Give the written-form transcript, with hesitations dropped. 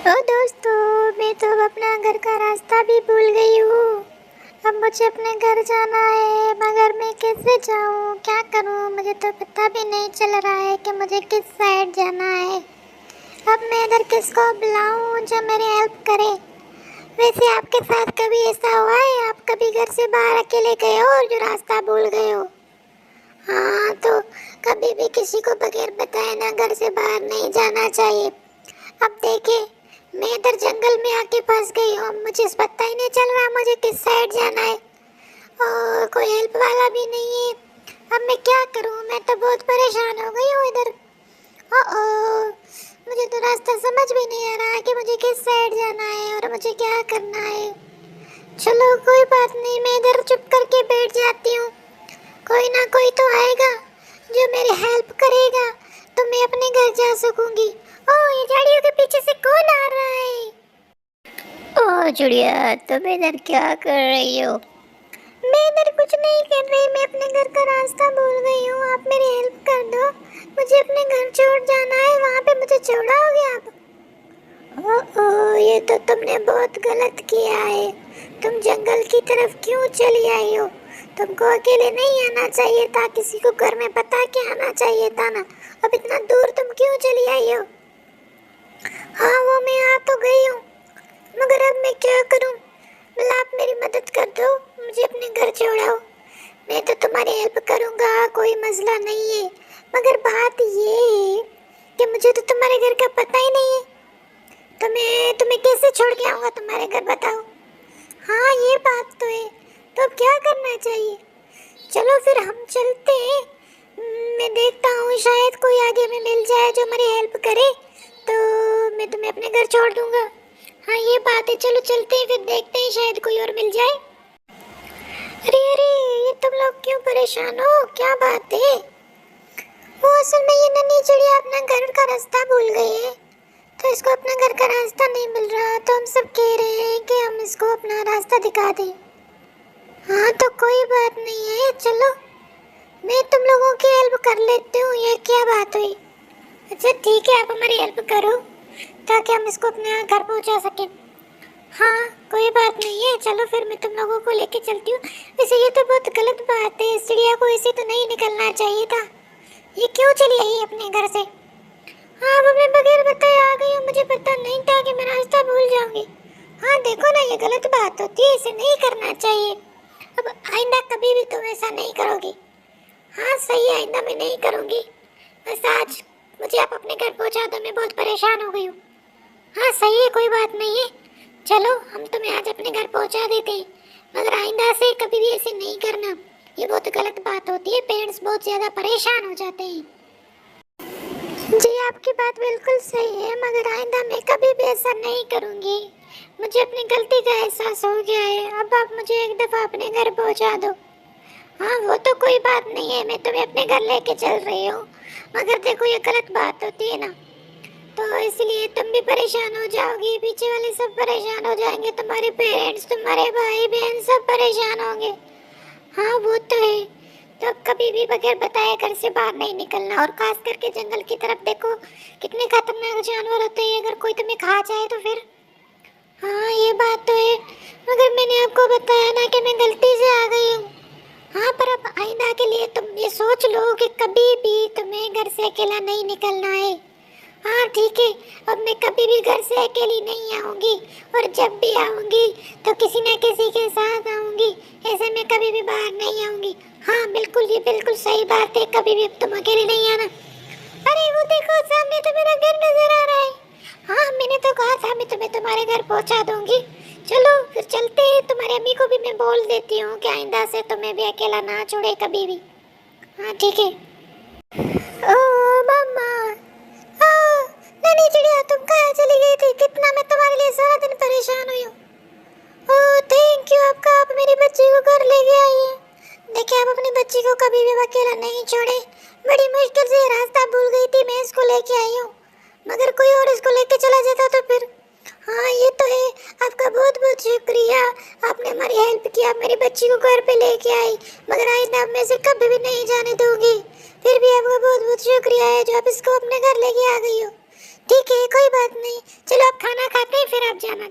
ओ दोस्तों, मैं तो अब अपना घर का रास्ता भी भूल गई हूँ। अब मुझे अपने घर जाना है, मगर मैं कैसे जाऊँ, क्या करूँ? मुझे तो पता भी नहीं चल रहा है कि मुझे किस साइड जाना है। अब मैं इधर किसको बुलाऊँ जो मेरी हेल्प करे? वैसे आपके साथ कभी ऐसा हुआ है, आप कभी घर से बाहर अकेले गए हो और जो रास्ता भूल गए हो? हाँ, तो कभी भी किसी को बगैर बताए ना घर से बाहर नहीं जाना चाहिए। अब देखे, मैं इधर जंगल में आके फंस गई हूँ। मुझे पता ही नहीं चल रहा मुझे किस साइड जाना है और कोई हेल्प वाला भी नहीं है। अब मैं क्या करूँ? मैं तो बहुत परेशान हो गई हूँ इधर। ओह, मुझे तो रास्ता समझ भी नहीं आ रहा कि मुझे किस साइड जाना है और मुझे क्या करना है। चलो कोई बात नहीं, मैं इधर चुप करके बैठ जाती हूँ। कोई ना कोई तो आएगा जो मेरी हेल्प करेगा, तो मैं अपने घर जा सकूंगी। ओह, ये झाड़ियों के पीछे से कौन आ रहा है? ओह चिड़िया, तुम इधर क्या कर रही हो? मैं इधर कुछ नहीं कर रही, मैं अपने घर का रास्ता भूल गई हूँ। आप मेरी हेल्प कर दो, मुझे अपने घर छोड़ जाना है। वहाँ पे मुझे छोड़ाओगे आप? ओह, ये तो तुमने बहुत गलत किया है। तुम जंगल की तरफ क्यों चली आई हो? तुमको अकेले नहीं आना चाहिए था, किसी को घर में बता के आना चाहिए था ना। अब इतना दूर तुम क्यों चली आई हो? हाँ, वो मैं आ तो गई हूँ, मगर अब मैं क्या करूँ? मतलब आप मेरी मदद कर दो, मुझे अपने घर छोड़ाओ। मैं तो तुम्हारी हेल्प करूँगा, कोई मसला नहीं है। मगर बात ये है कि मुझे तो तुम्हारे घर का पता ही नहीं है। तो मैं तुम्हें कैसे छोड़ के आऊँगा तुम्हारे घर, बताओ? हाँ, ये बात तो है। तो अब क्या करना चाहिए? चलो फिर हम चलते हैं। मैं देखता हूँ, शायद कोई आगे में मिल जाए जो मेरी हेल्प करे, तो मैं तुम्हें अपने घर छोड़ दूँगा। हाँ, ये बात है। चलो चलते हैं, फिर देखते हैं, शायद कोई और मिल जाए। अरे अरे, ये तुम लोग क्यों परेशान हो? क्या बात है? वो असल में ये नन्ही चिड़िया अपना घर का रास्ता भूल गई है, तो इसको अपना घर का रास्ता नहीं मिल रहा, तो हम सब कह रहे हैं कि हम इसको अपना रास्ता दिखा दें। हाँ, तो कोई बात नहीं है, चलो मैं तुम लोगों की हेल्प कर लेती हूँ। ये क्या बात हुई? अच्छा ठीक है, आप हमारी हेल्प करो ताकि हम इसको अपने घर पहुँचा सकें। हाँ, कोई बात नहीं है, चलो फिर मैं तुम लोगों को लेके चलती हूँ। वैसे ये तो बहुत गलत बात है, इस चिड़िया को ऐसे तो नहीं निकलना चाहिए था। ये क्यों चली आई अपने घर से? हाँ, वो मैं बगैर बताए आ गई हूँ, मुझे पता नहीं था कि मैं रास्ता भूल जाऊंगी। हाँ देखो ना, ये गलत बात होती है, इसे नहीं करना चाहिए। अब आइंदा कभी भी तुम ऐसा नहीं करोगी। हाँ सही है, आइंदा मैं नहीं करूँगी। बस आज मुझे आप अपने घर पहुँचा दो, मैं बहुत परेशान हो गई हूँ। हाँ सही है, कोई बात नहीं है। चलो हम तुम्हें आज अपने घर पहुँचा देते हैं, मगर आइंदा से कभी भी ऐसे नहीं करना। ये बहुत गलत बात होती है, पेरेंट्स बहुत ज़्यादा परेशान हो जाते हैं। जी आपकी बात बिल्कुल सही है, मगर आइंदा मैं कभी भी ऐसा नहीं करूँगी। मुझे अपनी गलती का एहसास हो गया है। अब आप मुझे एक दफ़ा अपने घर पहुँचा दो। हाँ वो तो कोई बात नहीं है, मैं तुम्हें अपने घर लेके चल रही हूँ, मगर देखो ये गलत बात होती है ना, तो इसलिए तुम भी परेशान हो जाओगी, पीछे वाले सब परेशान हो जाएंगे, तुम्हारे पेरेंट्स, तुम्हारे भाई बहन सब परेशान होंगे। हाँ वो तो है। तो अब कभी भी बगैर बताए घर से बाहर नहीं निकलना, और खास करके जंगल की तरफ देखो कितने खतरनाक जानवर होते हैं, अगर कोई तुम्हें खा जाए तो फिर। हाँ ये बात तो है, मगर मैंने आपको बताया ना कि मैं गलती से आ गई हूँ। हाँ पर अब आइंदा के लिए तुम ये सोच लो कि कभी भी तुम्हें घर से अकेला नहीं निकलना है। हाँ ठीक है, अब मैं कभी भी घर से अकेली नहीं आऊँगी, और जब भी आऊँगी तो किसी न किसी के साथ आऊँगी, ऐसे में कभी भी बाहर नहीं आऊँगी। हाँ बिल्कुल, ये बिल्कुल सही बात है, कभी भी तुम अकेले नहीं आना। अरे वो देखो, सामने तो मेरा घर नजर आ रहा है। हाँ मैंने तो कहा था मैं तुम्हें तुम्हारे घर पहुँचा दूँगी। चलो फिर चलते हैं, तुम्हारी अम्मी को भी मैं बोल देती हूँ कि आइंदा से तुम्हें भी अकेला ना छोड़े कभी भी। हाँ ठीक है। ओह मम्मा, ओह नन्ही चिड़िया, तुम कहाँ चली गई थी? कितना मैं तुम्हारे लिए सारा दिन परेशान हुई हूँ। ओह थैंक यू आपका, आप मेरी बच्ची को घर ले गए आई हैं। देखिए, आप अपनी बच्ची को कभी भी अकेला नहीं छोड़े। बड़ी मुश्किल से रास्ता भूल गई थी, मैं इसको लेके आई हूँ, मगर कोई और इसको लेके चला जाता तो फिर। हाँ ये तो है, आपका बहुत बहुत शुक्रिया, आपने हमारी हेल्प की, आप मेरी बच्ची को घर पे लेके आई, मगर आइंदा मैं इसे कभी भी नहीं जाने दूंगी। फिर भी आपका बहुत बहुत शुक्रिया है जो आप इसको अपने घर लेके आ गई हो। ठीक है, कोई बात नहीं, चलो आप खाना खाते ही फिर आप जाना।